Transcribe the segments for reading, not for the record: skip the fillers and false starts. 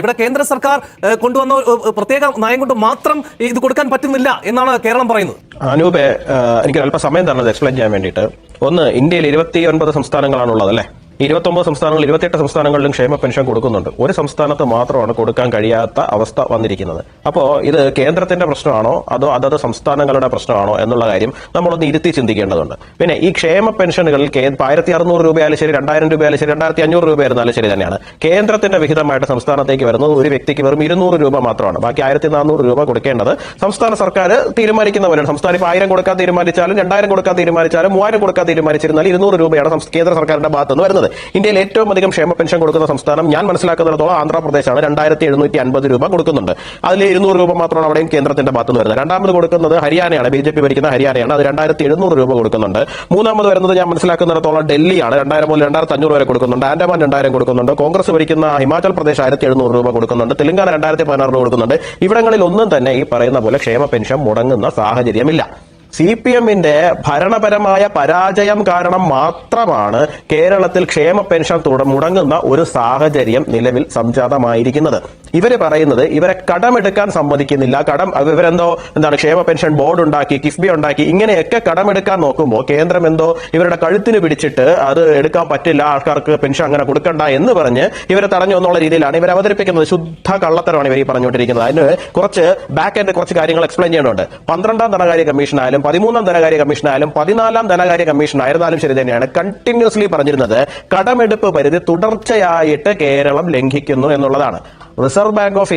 ഇവിടെ കേന്ദ്ര സർക്കാർ കൊണ്ടുവന്ന പ്രത്യേക നയം കൊണ്ട് മാത്രം ഇത് കൊടുക്കാൻ പറ്റുന്നില്ല എന്നാണ് കേരളം പറയുന്നത്. അനൂപെ, എനിക്ക് അല്പം സമയം തന്നത് എക്സ്പ്ലെയിൻ ചെയ്യാൻ വേണ്ടിയിട്ട്. ഒന്ന്, ഇന്ത്യയിൽ 29 സംസ്ഥാനങ്ങളാണുള്ളത് അല്ലേ? 29 സംസ്ഥാനങ്ങൾ 28 സംസ്ഥാനങ്ങളിലും ക്ഷേമ പെൻഷൻ കൊടുക്കുന്നുണ്ട്. ഒരു സംസ്ഥാനത്ത് മാത്രമാണ് കൊടുക്കാൻ കഴിയാത്ത അവസ്ഥ വന്നിരിക്കുന്നത്. അപ്പോൾ ഇത് കേന്ദ്രത്തിന്റെ പ്രശ്നമാണോ അതോ അതത് സംസ്ഥാനങ്ങളുടെ പ്രശ്നമാണോ എന്നുള്ള കാര്യം നമ്മളൊന്ന് ഇരുത്തി ചിന്തിക്കേണ്ടതുണ്ട്. പിന്നെ ഈ ക്ഷേമ പെൻഷനുകളിൽ 1600 രൂപയായാലും ശരി, 2000 രൂപയായാലും ശരി, 2500 രൂപയായിരുന്നാലും ശരി തന്നെയാണ്. കേന്ദ്രത്തിന്റെ വിഹിതമായിട്ട് സംസ്ഥാനത്തേക്ക് വരുന്നത് ഒരു വ്യക്തിക്ക് വെറും 200 രൂപ മാത്രമാണ്. ബാക്കി 1400 രൂപ കൊടുക്കേണ്ടത് സംസ്ഥാന സർക്കാർ തീരുമാനിക്കുന്നവരാണ്. സംസ്ഥാനം ഇപ്പോൾ 1000 കൊടുക്കാൻ തീരുമാനിച്ചാലും 2000 കൊടുക്കാൻ തീരുമാനിച്ചാലും 3000 കൊടുക്കാൻ തീരുമാനിച്ചിരുന്നാൽ 200 രൂപയാണ് കേന്ദ്ര സർക്കാരിന്റെ ഭാഗത്ത് നിന്ന് വരുന്നത്. ഇന്ത്യയിൽ ഏറ്റവും അധികം ക്ഷേമ പെൻഷൻ കൊടുക്കുന്ന സംസ്ഥാനം ഞാൻ മനസ്സിലാക്കുന്നിടത്തോളം ആന്ധ്രാപ്രദേശാണ്. 2750 രൂപ കൊടുക്കുന്നുണ്ട്. അതിൽ 200 രൂപ മാത്രമാണ് അവിടെയും കേന്ദ്രത്തിന്റെ ഭാഗത്ത് നിന്ന് വരുന്നത്. രണ്ടാമത് കൊടുക്കുന്നത് ഹരിയാനയാണ്, BJP ഭരിക്കുന്ന ഹരിയാനയാണ്. അത് 2700 രൂപ കൊടുക്കുന്നുണ്ട്. മൂന്നാമത് വരുന്നത് ഞാൻ മനസ്സിലാക്കുന്നിടത്തോളം ഡൽഹിയാണ്. 2000 മുതൽ 2500 വരെ കൊടുക്കുന്നുണ്ട്. ആൻഡമാൻ 2000 കൊടുക്കുന്നുണ്ട്. കോൺഗ്രസ് ഭരിക്കുന്ന ഹിമാചൽ പ്രദേശ് 1700 രൂപ കൊടുക്കുന്നുണ്ട്. തെലങ്കാന 2016 കൊടുക്കുന്നുണ്ട്. ഇവിടങ്ങളിൽ ഒന്നും തന്നെ ഈ പറയുന്ന പോലെ ക്ഷേമ പെൻഷൻ മുടങ്ങുന്ന സാഹചര്യമില്ല. CPM-ന്റെ ഭരണപരമായ പരാജയം കാരണം മാത്രമാണ് കേരളത്തിൽ ക്ഷേമ പെൻഷൻ മുടങ്ങുന്ന ഒരു സാഹചര്യം നിലവിൽ സംജാതമായിരിക്കുന്നത്. ഇവര് പറയുന്നത് ഇവരെ കടമെടുക്കാൻ സമ്മതിക്കുന്നില്ല. ഇവരെന്തോ ക്ഷേമ പെൻഷൻ ബോർഡ് ഉണ്ടാക്കി, കിഫ്ബി ഉണ്ടാക്കി, ഇങ്ങനെയൊക്കെ കടമെടുക്കാൻ നോക്കുമ്പോൾ കേന്ദ്രം എന്തോ ഇവരുടെ കഴുത്തിന് പിടിച്ചിട്ട് അത് എടുക്കാൻ പറ്റില്ല, ആൾക്കാർക്ക് പെൻഷൻ അങ്ങനെ കൊടുക്കണ്ട എന്ന് പറഞ്ഞ് ഇവരെ തടഞ്ഞു എന്നുള്ള രീതിയിലാണ് ഇവർ അവതരിപ്പിക്കുന്നത്. ശുദ്ധ കള്ളത്തരമാണ് ഇവർ ഈ പറഞ്ഞുകൊണ്ടിരിക്കുന്നത്. അതിന് കുറച്ച് ബാക്ക് എൻഡ് കുറച്ച് കാര്യങ്ങൾ എക്സ്പ്ലെയിൻ ചെയ്യേണ്ടതുണ്ട്. 12ാം ധനകാര്യ കമ്മീഷനായാലും 13ാം ധനകാര്യ കമ്മീഷനായാലും 14ാം ധനകാര്യ കമ്മീഷനായിരുന്നാലും ശരി തന്നെയാണ് കണ്ടിന്യൂസ്ലി പറഞ്ഞിരുന്നത് കടമെടുപ്പ് പരിധി തുടർച്ചയായിട്ട് കേരളം ലംഘിക്കുന്നു എന്നുള്ളതാണ്. റിസർവ് ബാങ്ക് ഓഫ്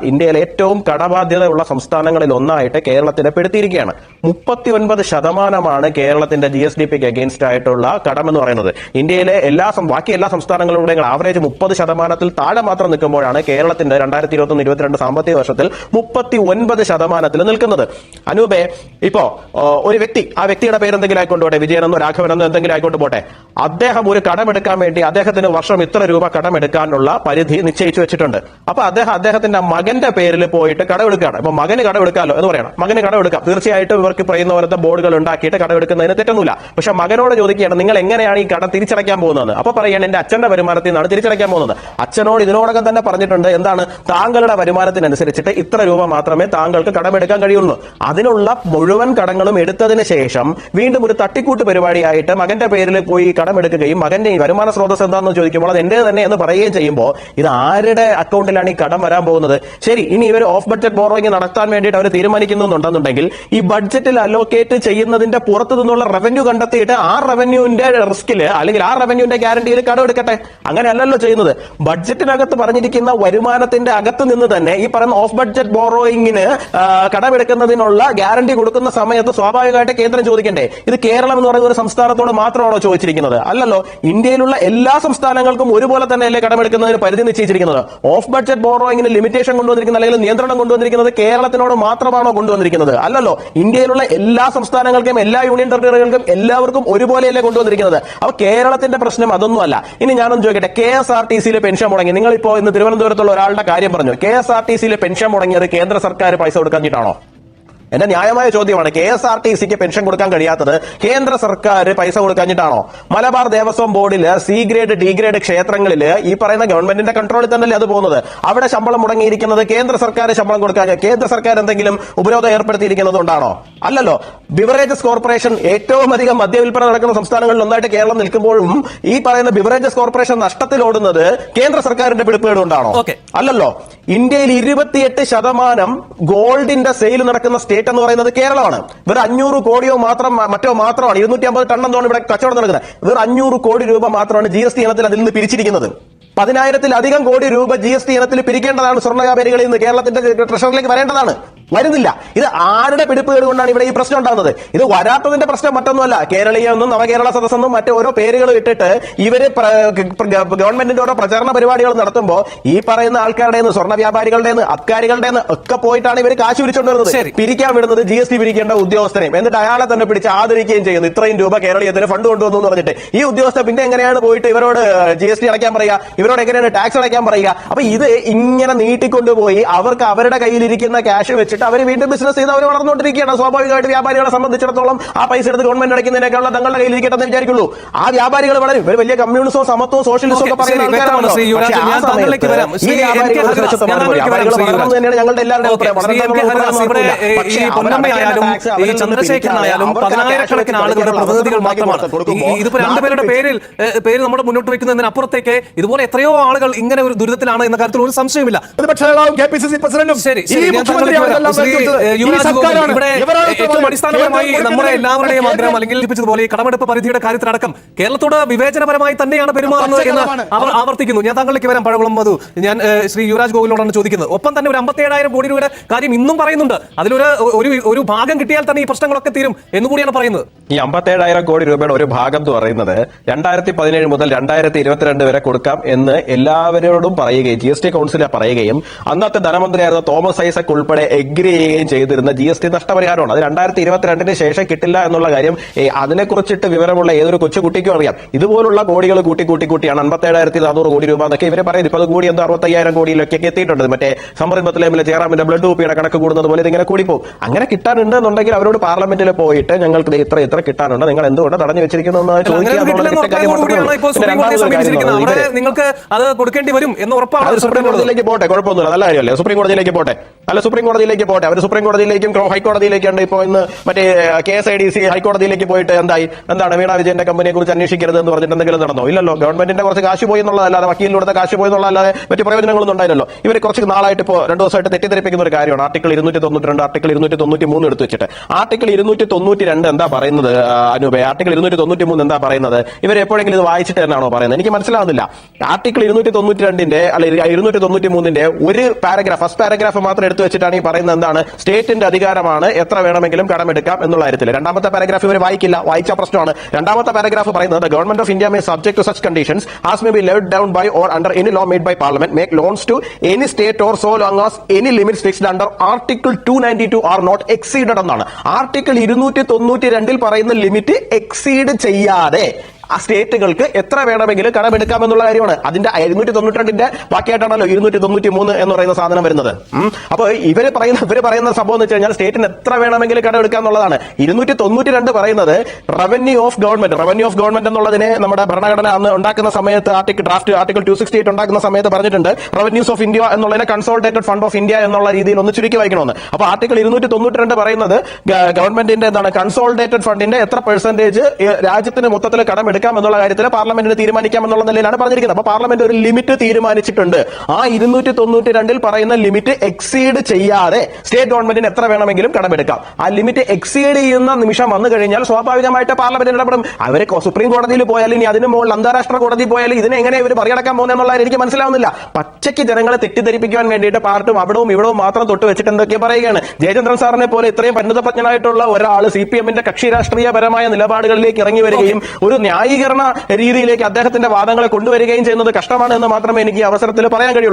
ഇന്ത്യയിലെ ഏറ്റവും കടബാധ്യതയുള്ള സംസ്ഥാനങ്ങളിൽ ഒന്നായിട്ട് കേരളത്തിനെ പെടുത്തിയിരിക്കുകയാണ്. 39% കേരളത്തിന്റെ GSDPക്ക് അഗെയിൻസ്റ്റ് ആയിട്ടുള്ള കടം എന്ന് പറയുന്നത്. ഇന്ത്യയിലെ ബാക്കി എല്ലാ സംസ്ഥാനങ്ങളുടെയും ആവറേജ് 30% താഴെ മാത്രം നിൽക്കുമ്പോഴാണ് കേരളത്തിന്റെ 2021-22 സാമ്പത്തിക വർഷത്തിൽ 39% നിൽക്കുന്നത്. അനൂപെ, ഇപ്പോ ഒരു വ്യക്തി, ആ വ്യക്തിയുടെ പേരെന്തെങ്കിലും ആയിക്കൊണ്ടോട്ടെ, വിജയനെന്നോ രാഘവനെന്നോ എന്തെങ്കിലും ആയിക്കൊണ്ട് പോട്ടെ, അദ്ദേഹം ഒരു കടമെടുക്കാൻ വേണ്ടി അദ്ദേഹത്തിന് വർഷം ഇത്ര രൂപ കടമെടുക്കാനുള്ള പരിധി നിശ്ചയിച്ചു വെച്ചിട്ടുണ്ട്. അപ്പൊ അദ്ദേഹത്തിന്റെ മകന്റെ പേരിൽ പോയിട്ട് കടമെടുക്കുകയാണ്. അപ്പൊ മകന് കടമെടുക്കാമല്ലോ എന്ന് പറയണം. മകന് കടമെടുക്കാം, തീർച്ചയായിട്ടും ഇവർക്ക് പറയുന്ന പോലത്തെ ബോർഡുകൾ ഉണ്ടാക്കിയിട്ട് കടമെടുക്കുന്നതിന് തെറ്റൊന്നുമില്ല. പക്ഷെ മകനോട് ചോദിക്കുകയാണ് നിങ്ങൾ എങ്ങനെയാണ് ഈ കടം തിരിച്ചടയ്ക്കാൻ പോകുന്നത്? അപ്പൊ പറയാണ് എന്റെ അച്ഛന്റെ വരുമാനത്തിൽ നിന്നാണ് തിരിച്ചടയ്ക്കാൻ പോകുന്നത്. അച്ഛനോട് ഇതിനോടകം തന്നെ പറഞ്ഞിട്ടുണ്ട്, എന്താണ്, താങ്കളുടെ വരുമാനത്തിനനുസരിച്ചിട്ട് ഇത്ര രൂപ മാത്രമേ താങ്കൾക്ക് കടമെടുക്കാൻ കഴിയുള്ളൂ. അതിനുള്ള മുഴുവൻ കടങ്ങളും എടുത്തതിന് ശേഷം വീണ്ടും ഒരു തട്ടിക്കൂട്ട് പരിപാടിയായിട്ട് മകന്റെ പേരിൽ പോയി കടമെടുക്കുകയും മകന്റെ വരുമാന സ്രോതസ് എന്താണെന്ന് ചോദിക്കുമ്പോൾ അത് എന്റെ തന്നെ എന്ന് പറയുകയും ചെയ്യുമ്പോൾ ഇത് ആരുടെ അക്കൗണ്ടിലാണ് ഈ കടം വരാൻ പോകുന്നത്? ശരി, ഇനി ഇവർ ഓഫ് ബഡ്ജറ്റ് ബോറോയിങ് നടത്താൻ വേണ്ടിയിട്ട് അവർ തീരുമാനിക്കുന്നുണ്ടെന്നുണ്ടെങ്കിൽ ഈ ബഡ്ജറ്റിൽ അലോക്കേറ്റ് ചെയ്യുന്നതിന്റെ പുറത്തു നിന്നുള്ള റവന്യൂ കണ്ടെത്തിയിട്ട് ആ റവന്യൂവിന്റെ റിസ്കില് അല്ലെങ്കിൽ ആ റവന്യൂവിന്റെ ഗ്യാരണ്ടിയിൽ കടമെടുക്കട്ടെ. അങ്ങനെയല്ലല്ലോ ചെയ്യുന്നത്. ബഡ്ജറ്റിനകത്ത് പറഞ്ഞിരിക്കുന്ന വരുമാനത്തിന്റെ അകത്ത് നിന്ന് തന്നെ ഈ പറയുന്ന ഓഫ് ബഡ്ജറ്റ് ബോറോയിങ്ങിന് കടമെടുക്കുന്നതിനുള്ള ഗ്യാരണ്ടി കൊടുക്കുന്ന സമയത്ത് സ്വാഭാവികമായിട്ട് കേന്ദ്രം ചോദിക്കണ്ടേ? ഇത് കേരളം എന്ന് പറയുന്ന ഒരു സംസ്ഥാനത്തോട് മാത്രമാണോ ചോദിച്ചിരിക്കുന്നത്? അല്ലല്ലോ. ഇന്ത്യയിലുള്ള എല്ലാ സംസ്ഥാനങ്ങൾക്കും ഒരുപോലെ തന്നെയല്ലേ കടമെടുക്കുന്നതിന് പരിധി നിശ്ചയിച്ചിരിക്കുന്നത്. ഓഫ് ബഡ്ജറ്റ് ബോറോയിങ്ങിന് ലിമിറ്റേഷൻ കൊണ്ടുവന്നിരിക്കുന്നത് അല്ലെങ്കിൽ നിയന്ത്രണം കൊണ്ടുവന്നിരിക്കുന്നത് കേരളത്തിനോട് മാത്രമാണോ കൊണ്ടുവന്നിരിക്കുന്നത്? അല്ലല്ലോ. ഇന്ത്യയിലുള്ള എല്ലാ സംസ്ഥാനങ്ങൾക്കും എല്ലാ യൂണിയൻ ടെറിട്ടറികൾക്കും എല്ലാവർക്കും ഒരുപോലെയല്ലേ കൊണ്ടുവന്നിരിക്കുന്നത്. അപ്പൊ കേരളത്തിന്റെ പ്രശ്നം അതൊന്നുമല്ല. ഇനി ഞാനൊന്ന് ചോദിക്കട്ടെ, KSRTC-യിലെ പെൻഷൻ മുടങ്ങി, നിങ്ങളിപ്പോ ഇന്ന് തിരുവനന്തപുരത്തുള്ള ഒരാളുടെ കാര്യം പറഞ്ഞു. KSRTC-യിലെ പെൻഷൻ മുടങ്ങിയത് കേന്ദ്ര സർക്കാർ പൈസ കൊടുക്കാഞ്ഞിട്ടാണോ? എന്റെ ന്യായമായ ചോദ്യമാണ്. KSRTC-ക്ക് പെൻഷൻ കൊടുക്കാൻ കഴിയാത്തത് കേന്ദ്ര സർക്കാർ പൈസ കൊടുക്കാഞ്ഞിട്ടാണോ? മലബാർ ദേവസ്വം ബോർഡിൽ C ഗ്രേഡ് D ഗ്രേഡ് ക്ഷേത്രങ്ങളിൽ ഈ പറയുന്ന ഗവൺമെന്റിന്റെ കൺട്രോളിൽ തന്നെയല്ലേ അത് പോകുന്നത്. അവിടെ ശമ്പളം മുടങ്ങിയിരിക്കുന്നത് കേന്ദ്ര സർക്കാർ ശമ്പളം കൊടുക്കാൻ, കേന്ദ്ര സർക്കാർ എന്തെങ്കിലും ഉപരോധം ഏർപ്പെടുത്തിയിരിക്കുന്നത് കൊണ്ടാണോ? അല്ലല്ലോ. ബിവറേജസ് കോർപ്പറേഷൻ ഏറ്റവും അധികം മദ്യവിൽപ്പന നടക്കുന്ന സംസ്ഥാനങ്ങളിൽ ഒന്നായിട്ട് കേരളം നിൽക്കുമ്പോഴും ഈ പറയുന്ന ബിവറേജസ് കോർപ്പറേഷൻ നഷ്ടത്തിലോടുന്നത് കേന്ദ്ര സർക്കാരിന്റെ പിടിപ്പുകേട് കൊണ്ടാണോ? അല്ലല്ലോ. ഇന്ത്യയിൽ 28% ഗോൾഡിന്റെ സെയിൽ നടക്കുന്ന സ്റ്റേറ്റ് എന്ന് പറയുന്നത് കേരളമാണ്. വെറും 500 കോടിയോ മാത്രമാണ് 250 ടൺ എന്തോണ് ഇവിടെ കച്ചവടം നടക്കുന്നത്. വെറും 500 കോടി രൂപ മാത്രമാണ് GST ഇനത്തിൽ അതിൽ നിന്ന് പിരിച്ചിരിക്കുന്നത്. 10,000-ലധികം കോടി രൂപ GST ഇനത്തിൽ പിരിക്കേണ്ടതാണ് സ്വർണ്ണ വ്യാപാരികളിൽ നിന്ന് കേരളത്തിന്റെ ട്രഷറിലേക്ക് വരേണ്ടതാണ്. വരുന്നില്ല. ഇത് ആരുടെ പിടിപ്പുകേട് കൊണ്ടാണ് ഇവിടെ ഈ പ്രശ്നം ഉണ്ടാകുന്നത്? ഇത് വരാത്തതിന്റെ പ്രശ്നം മറ്റൊന്നുമല്ല. കേരളീയെന്നും നവകേരള സദസ്സെന്നും മറ്റു ഓരോ പേരുകൾ ഇട്ടിട്ട് ഇവര് ഗവൺമെന്റിന്റെ ഓരോ പ്രചാരണ പരിപാടികൾ നടത്തുമ്പോൾ ഈ പറയുന്ന ആൾക്കാരുടെ സ്വർണ്ണ വ്യാപാരികളുടെ അബ്കാരികളുടെ ഒക്കെ പോയിട്ടാണ് ഇവർ കാശ് പിരിച്ചുകൊണ്ടിരുന്നത്. പിരിക്കാൻ വിടുന്നത് GST പിരിക്കേണ്ട ഉദ്യോഗസ്ഥനെയും, എന്നിട്ട് അയാളെ തന്നെ പിടിച്ച് ആദരിക്കുകയും ചെയ്യുന്നു. ഇത്രയും രൂപ കേരളീയത്തിന് ഫണ്ട് കൊണ്ടുവന്നു എന്ന് പറഞ്ഞിട്ട് ഈ ഉദ്യോഗസ്ഥ പിന്നെ എങ്ങനെയാണ് പോയിട്ട് ഇവരോട് GST അടയ്ക്കാൻ പറയുക, ഇവരോട് എങ്ങനെയാണ് ടാക്സ് അടയ്ക്കാൻ പറയുക? അപ്പൊ ഇത് ഇങ്ങനെ നീട്ടിക്കൊണ്ടുപോയി അവർക്ക് അവരുടെ കയ്യിലിരിക്കുന്ന ക്യാഷ് വെച്ചിട്ട് വെച്ചിട്ട് അവർ വീണ്ടും ബിസിനസ് ചെയ്ത് അവർ വളർന്നുകൊണ്ടിരിക്കുകയാണ്. സ്വാഭാവികമായിട്ട് വ്യാപാരികളെ സംബന്ധിച്ചിടത്തോളം ആ പൈസ എടുത്ത് ഗവൺമെന്റ് അടയ്ക്കുന്നതിനേക്കാളുള്ള തങ്ങളുടെ കയ്യിൽ ഇരിക്കട്ടെ എന്ന് വിചാരിക്കുള്ളൂ. ആ വ്യാപാരികൾ വളരും. ഇവർ വലിയ കമ്മ്യൂണിസവും സമത്വവും സോഷ്യലിസവും ഒക്കെ പറയുന്ന ആൾക്കാരാണല്ലോ. പക്ഷേ ആ സമയത്ത് ഈ വ്യാപാരികൾ തന്നെയാണ് ഞങ്ങളുടെ എല്ലാവരുടെയും ചന്ദ്രശേഖരനായാലും 10,000-കണക്കിന് ആളുകളുടെ പ്രതിനിധികൾ മാത്രമാണ്. ഇതിപ്പോ രണ്ടുപേരുടെ പേര് നമ്മുടെ മുന്നോട്ട് വെക്കുന്നതിനപ്പുറത്തേക്ക് ഇതുപോലെ എത്രയോ ആളുകൾ ഇങ്ങനെ ഒരു ദുരിതത്തിലാണ് എന്ന കാര്യത്തിൽ ഒരു സംശയമില്ല. ഇവിടെ ഏറ്റവും അടിസ്ഥാനപരമായി നമ്മുടെ എല്ലാവരുടെയും ആഗ്രഹം അല്ലെങ്കിൽ പോലെ ഈ കടമെടുപ്പ് പരിധിയുടെ കാര്യത്തിലടക്കം കേരളത്തോട് വിവേചനപരമായി തന്നെയാണ് പെരുമാറുന്നത് എന്ന് അവർ ആവർത്തിക്കുന്നു. ഞാൻ താങ്കളിലേക്ക് വരാം പഴകുളം മധു. ഞാൻ ശ്രീ യുവരാജ് ഗോകുലിനോടാണ് ചോദിക്കുന്നത്. ഒപ്പം തന്നെ ഒരു 57,000 കോടി രൂപയുടെ കാര്യം ഇന്നും പറയുന്നുണ്ട്. അതിലൊരു ഭാഗം കിട്ടിയാൽ തന്നെ ഈ പ്രശ്നങ്ങളൊക്കെ തീരും എന്നുകൂടിയാണ് പറയുന്നത്. ഈ 57,000 കോടി രൂപയുടെ ഒരു ഭാഗം എന്ന് പറയുന്നത് 2017 മുതൽ 2022 വരെ കൊടുക്കാം എന്ന് എല്ലാവരോടും പറയുകയും GST കൗൺസിൽ പറയുകയും അന്നത്തെ ധനമന്ത്രിയായിരുന്ന തോമസ് ഐസക് ഉൾപ്പെടെ എഗ്രി ചെയ്യുകയും ചെയ്തിരുന്ന GST നഷ്ടപരിഹാരമാണ്. അത് 2022 ശേഷം കിട്ടില്ല എന്നുള്ള കാര്യം അതിനെക്കുറിച്ചിട്ട് വിവരമുള്ള ഏതൊരു കൊച്ചുകുട്ടിക്കും അറിയാം. ഇതുപോലുള്ള കോടികൾ കൂട്ടിയാണ് 57,400 കോടി രൂപ എന്നൊക്കെ ഇവരെ പറയുന്നത്. ഇപ്പൊ അത് കൂടി 65,000 കോടിയിലൊക്കെ എത്തിയിട്ടുണ്ട്. മറ്റേ സമറിമ്പത്തിലെ ജയറാമിന്റെ ബ്ലഡ് കുപ്പിയുടെ കണക്ക് കൂടുന്നത് പോലെ ഇതിങ്ങനെ കൂടിപ്പോകും. അങ്ങനെ കിട്ടാനുണ്ട് എന്നുണ്ടെങ്കിൽ അവരോട് പാർലമെന്റിൽ പോയിട്ട് ഞങ്ങൾക്ക് ഇത്ര കിട്ടാനുണ്ട്, നിങ്ങൾ എന്തുകൊണ്ട് തടഞ്ഞു വെച്ചിരിക്കുന്നു നിങ്ങൾക്ക് അത് കൊടുക്കേണ്ടി വരും എന്ന് ഉറപ്പാണ്. സുപ്രീം കോടതിയിലേക്ക് പോട്ടെ, കുഴപ്പമൊന്നുമില്ല, നല്ല കാര്യമല്ലേ. സുപ്രീം കോടതിയിലേക്ക് പോട്ടെ, സുപ്രീം കോടതിയിലേക്ക് അവർ സുപ്രീം കോടതിയിലേക്കും ഹൈക്കോടതിയിലേക്കുണ്ട്. ഇപ്പോൾ ഇന്ന് മറ്റേ KSIDC ഹൈക്കോടതിയിലേക്ക് പോയിട്ട് എന്താണ് വീണ വിജയന്റെ കമ്പനിയെ കുറിച്ച് അന്വേഷിക്കരുത് എന്ന് പറഞ്ഞിട്ട് എന്തെങ്കിലും നടന്നോ? ഇല്ലല്ലോ. ഗവൺമെന്റിന്റെ കുറച്ച് കാശ് പോയി എന്നുള്ളതല്ലാതെ, വക്കീലിലൂടെ കാശ് പോയി എന്നുള്ളതല്ലാതെ മറ്റു പ്രയോജനങ്ങളൊന്നും ഉണ്ടായില്ലല്ലോ. ഇവർ കുറച്ച് നാളായിട്ട് ഇപ്പോൾ 2 ദിവസമായിട്ട് തെറ്റിദ്ധരിപ്പിക്കുന്ന ഒരു കാര്യമാണ് ആർട്ടിക്കിൾ 292, ആർട്ടിക്കിൾ 293 എടുത്തു വെച്ചിട്ട്. ആർട്ടിക്കിൾ 292 എന്താ പറയുന്നത് അനൂപേ? ആർട്ടിക്കിൾ 293 എന്താ പറയുന്നത്? ഇവർ എപ്പോഴെങ്കിലും ഇത് വായിച്ചിട്ട് തന്നെയാണോ പറയുന്നത്? എനിക്ക് മനസ്സിലാവുന്നില്ല. ആർട്ടിക്കിൾ 292 അല്ലെങ്കിൽ 293 ഒരു പാരഗ്രാഫ്, ഫസ്റ്റ് പാരഗ്രാഫ് മാത്രം എടുത്തു വെച്ചിട്ടാണ് ഈ പറയുന്നത് എന്താണ്? സ്റ്റേറ്റിന്റെ അധികാരമാണ് എത്ര വേണമെങ്കിലും കടമെടുക്കാം എന്നുള്ള കാര്യത്തിൽ. രണ്ടാമത്തെ പാരഗ്രാഫ് ഇവർ വായിച്ച പ്രശ്നമാണ്. രണ്ടാമത്തെ പാരഗ്രാഫ് പറയുന്നത് government of India may subject to such conditions as may be laid down by or under any law made by parliament make loans to any state or so long as any limits fixed under article 292 are not exceeded എന്നാണ്. Article 292 പറയുന്ന limit exceed ചെയ്യാതെ ആ സ്റ്റേറ്റുകൾക്ക് എത്ര വേണമെങ്കിലും കടമെടുക്കാമെന്നുള്ള കാര്യമാണ്. അതിന്റെ 292 ബാക്കിയായിട്ടാണല്ലോ 293 എന്ന് പറയുന്ന സാധനം വരുന്നത്. അപ്പോൾ ഇവര് പറയുന്ന സംഭവം എന്ന് വെച്ച് കഴിഞ്ഞാൽ സ്റ്റേറ്റിന് എത്ര വേണമെങ്കിലും കടമെടുക്കാം എന്നുള്ളതാണ്. 292 പറയുന്നത് റവന്യൂ ഓഫ് ഗവൺമെന്റ് എന്നുള്ളതിനെ നമ്മുടെ ഭരണഘടന അന്ന് ഉണ്ടാക്കുന്ന സമയത്ത് ആർട്ടിക്കിൾ 268 ഉണ്ടാക്കുന്ന സമയത്ത് പറഞ്ഞിട്ടുണ്ട് റവന്യൂസ് ഓഫ് ഇന്ത്യ എന്നുള്ളതിനെ കൺസോളിഡേറ്റഡ് ഫണ്ട് ഓഫ് ഇന്ത്യ എന്നുള്ള രീതിയിൽ ഒന്ന് ചുരുക്കി വായിക്കണമെന്ന്. അപ്പോൾ ആർട്ടിക്കിൾ 292 പറയുന്നത് ഗവൺമെന്റിന്റെ കൺസോളിഡേറ്റഡ് ഫണ്ടിന്റെ എത്ര പെർസെന്റേജ് രാജ്യത്തിന് മൊത്തത്തിൽ കടമെടുക്കാം എന്നുള്ള കാര്യത്തിൽ പാർലമെന്റിന് തീരുമാനിക്കാം എന്നുള്ള നിലയിലാണ് പറഞ്ഞിരിക്കുന്നത്. അപ്പോൾ പാർലമെന്റ് ഒരു ലിമിറ്റ് തീരുമാനിച്ചിട്ടുണ്ട്. ആ 292 പറയുന്ന ലിമിറ്റ് എക്സീഡ് ചെയ്യാതെ സ്റ്റേറ്റ് ഗവൺമെന്റിന് എത്ര വേണമെങ്കിലും കടമെടുക്കാം. ആ ലിമിറ്റ് എക്സീഡ് ചെയ്യുന്ന നിമിഷം വന്നു കഴിഞ്ഞാൽ സ്വാഭാവികമായിട്ട് പാർലമെന്റ് ഇടപെടും. അവര് സുപ്രീം കോടതിയിൽ പോയാലും ഇനി അതിന് മുകളിൽ അന്താരാഷ്ട്ര കോടതിയിൽ പോയാലും ഇതിനെ എങ്ങനെ ഇവർ മറികടക്കാൻ പോകുന്നത് എന്നുള്ള എനിക്ക് മനസ്സിലാവുന്നില്ല. പച്ചയ്ക്ക് ജനങ്ങളെ തെറ്റിദ്ധരിപ്പിക്കാൻ വേണ്ടിയിട്ട് പാർട്ടും അവിടവും ഇവിടവും മാത്രം തൊട്ട് വെച്ചിട്ട് എന്തൊക്കെ പറയുകയാണ്. ജയചന്ദ്രൻ സാറിനെ പോലെ ഇത്രയും പരിണിതപ്രജ്ഞനായിട്ടുള്ള ഒരാൾ CPM-ന്റെ കക്ഷി രാഷ്ട്രീയപരമായ നിലപാടുകളിലേക്ക് ഇറങ്ങി വരികയും ഒരു ന്യായീകരണ രീതിയിലേക്ക് അദ്ദേഹത്തിന്റെ വാദങ്ങളെ കൊണ്ടുവരികയും ചെയ്യുന്നത് കഷ്ടമാണ് എന്ന് മാത്രമേ എനിക്ക് ഈ അവസരത്തിൽ പറയാൻ കഴിയുള്ളൂ.